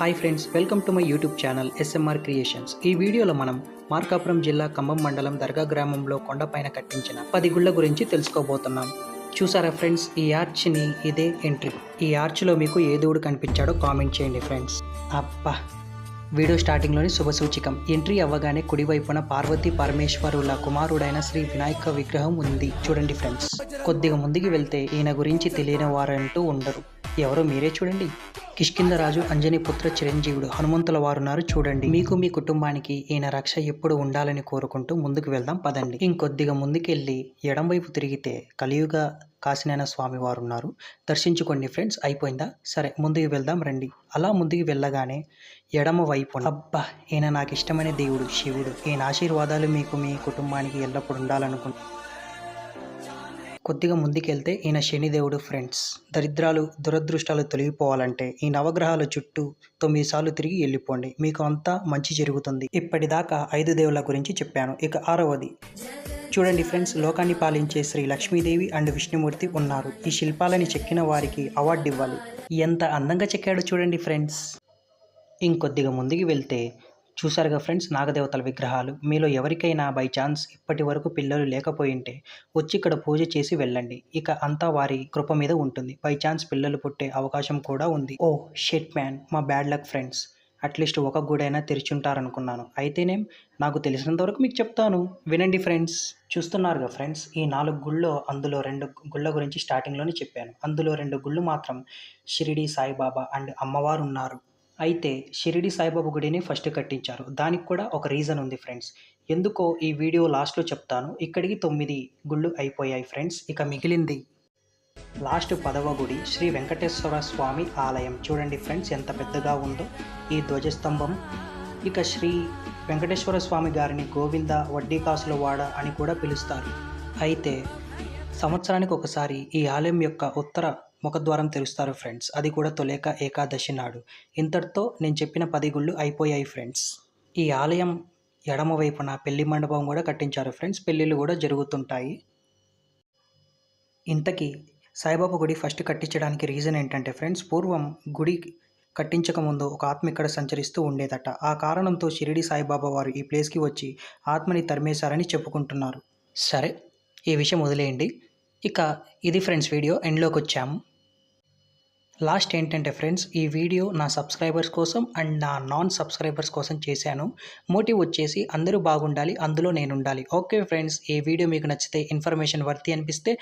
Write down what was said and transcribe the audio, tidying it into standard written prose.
Hi friends, welcome to my YouTube channel SMR creations. ఈ వీడియోలో మనం మార్కాపురం జిల్లా ఖమ్మం మండలం దర్గా గ్రామంలో కొండపైన కట్టించిన 10 గుళ్ళ గురించి తెలుసుకోబోతున్నాం. చూసారా ఫ్రెండ్స్, ఈ ఆర్చ్ని ఇదే ఎంట్రీ. ఈ ఆర్చ్లో మీకు ఏ దేవుడు కనిపించాడో కామెంట్ చేయండి ఫ్రెండ్స్. అబ్బా, వీడియో స్టార్టింగ్లోని శుభసూచికం. ఎంట్రీ అవ్వగానే కుడివైపున పార్వతీ పరమేశ్వరుల కుమారుడైన శ్రీ వినాయక విగ్రహం ఉంది. చూడండి ఫ్రెండ్స్, కొద్దిగా ముందుకు వెళ్తే ఈయన గురించి తెలియని వారంటూ ఉండరు. ఎవరో మీరే చూడండి. కిష్కింధరాజు అంజనీపుత్ర చిరంజీవుడు హనుమంతుల వారున్నారు. చూడండి, మీకు మీ కుటుంబానికి ఈయన రక్ష ఎప్పుడు ఉండాలని కోరుకుంటూ ముందుకు వెళ్దాం పదండి. ఇంకొద్దిగా ముందుకెళ్ళి ఎడంవైపు తిరిగితే కలియుగ కాశీనారాయణ స్వామి వారు ఉన్నారు. దర్శించుకోండి ఫ్రెండ్స్. అయిపోయిందా? సరే, ముందుకు వెళ్దాం రండి. అలా ముందుకు వెళ్ళగానే ఎడమ వైపు, అబ్బా, ఈయన నాకు ఇష్టమైన దేవుడు శివుడు. ఈయన ఆశీర్వాదాలు మీకు మీ కుటుంబానికి ఎల్లప్పుడు ఉండాలనుకుంటున్నాను. కొద్దిగా ముందుకెళ్తే ఈయన శనిదేవుడు ఫ్రెండ్స్. దరిద్రాలు దురదృష్టాలు తొలగిపోవాలంటే ఈ నవగ్రహాల చుట్టూ 9 సార్లు తిరిగి వెళ్ళిపోండి, మీకు అంతా మంచి జరుగుతుంది. ఇప్పటిదాకా 5 దేవుళ్ళ గురించి చెప్పాను. ఇక 6వది చూడండి ఫ్రెండ్స్. లోకాన్ని పాలించే శ్రీ లక్ష్మీదేవి అండ్ విష్ణుమూర్తి ఉన్నారు. ఈ శిల్పాలని చెక్కిన వారికి అవార్డు ఇవ్వాలి. ఎంత అందంగా చెక్కాడో చూడండి ఫ్రెండ్స్. ఇంకొద్దిగా ముందుకు వెళ్తే చూసారుగా ఫ్రెండ్స్, నాగదేవతల విగ్రహాలు. మీలో ఎవరికైనా బై ఛాన్స్ ఇప్పటి వరకు పిల్లలు లేకపోయింటే వచ్చి ఇక్కడ పూజ చేసి వెళ్ళండి. ఇక అంతా వారి కృప మీద ఉంటుంది. బై ఛాన్స్ పిల్లలు పుట్టే అవకాశం కూడా ఉంది. ఓ షిట్ మ్యాన్, మా బ్యాడ్ లక్ ఫ్రెండ్స్. అట్లీస్ట్ ఒక గుడైనా తెరిచుంటారనుకున్నాను. అయితేనేం, నాకు తెలిసినంత వరకు మీకు చెప్తాను, వినండి ఫ్రెండ్స్. చూస్తున్నారుగా ఫ్రెండ్స్, ఈ 4 గుళ్ళో అందులో 2 గుళ్ళ గురించి స్టార్టింగ్లోనే చెప్పాను. అందులో 2 గుళ్ళు మాత్రం షిరిడి సాయిబాబా అండ్ అమ్మవారు ఉన్నారు. అయితే షిరిడి సాయిబాబా గుడిని ఫస్ట్ కట్టించారు. దానికి కూడా ఒక రీజన్ ఉంది ఫ్రెండ్స్. ఎందుకో ఈ వీడియో లాస్ట్లో చెప్తాను. ఇక్కడికి 9 గుళ్ళు అయిపోయాయి ఫ్రెండ్స్. ఇక మిగిలింది లాస్ట్ 10వ గుడి శ్రీ వెంకటేశ్వర స్వామి ఆలయం. చూడండి ఫ్రెండ్స్, ఎంత పెద్దగా ఉందో ఈ ధ్వజస్తంభం. ఇక శ్రీ వెంకటేశ్వర స్వామి గారిని గోవింద వడ్డీ కాసుల వాడ అని కూడా పిలుస్తారు. అయితే సంవత్సరానికి ఒకసారి ఈ ఆలయం యొక్క ఉత్తర ముఖద్వారం తెరుస్తారు ఫ్రెండ్స్. అది కూడా తొలేక ఏకాదశి నాడు. ఇంతటితో నేను చెప్పిన 10 గుళ్ళు అయిపోయాయి ఫ్రెండ్స్. ఈ ఆలయం ఎడమ వైపున పెళ్లి మండపం కూడా కట్టించారు ఫ్రెండ్స్. పెళ్ళిళ్ళు కూడా జరుగుతుంటాయి. ఇంతకీ సాయిబాబా గుడి ఫస్ట్ కట్టించడానికి రీజన్ ఏంటంటే ఫ్రెండ్స్, పూర్వం గుడి కట్టించకముందు ఒక ఆత్మ ఇక్కడ సంచరిస్తూ ఉండేదట. ఆ కారణంతో షిరిడి సాయిబాబా వారు ఈ ప్లేస్కి వచ్చి ఆత్మని తరిమేశారని చెప్పుకుంటున్నారు. సరే, ఈ విషయం వదిలేయండి. ఇక ఇది ఫ్రెండ్స్, వీడియో ఎండ్లోకి వచ్చాము. లాస్ట్ ఏంటంటే ఫ్రెండ్స్, ఈ వీడియో నా సబ్స్క్రైబర్స్ కోసం అండ్ నా నాన్ సబ్స్క్రైబర్స్ కోసం చేశాను. మోటివ్ వచ్చేసి అందరూ బాగుండాలి, అందులో నేను ఉండాలి. ఓకే ఫ్రెండ్స్, ఈ వీడియో మీకు నచ్చితే, ఇన్ఫర్మేషన్ వర్తి అనిపిస్తే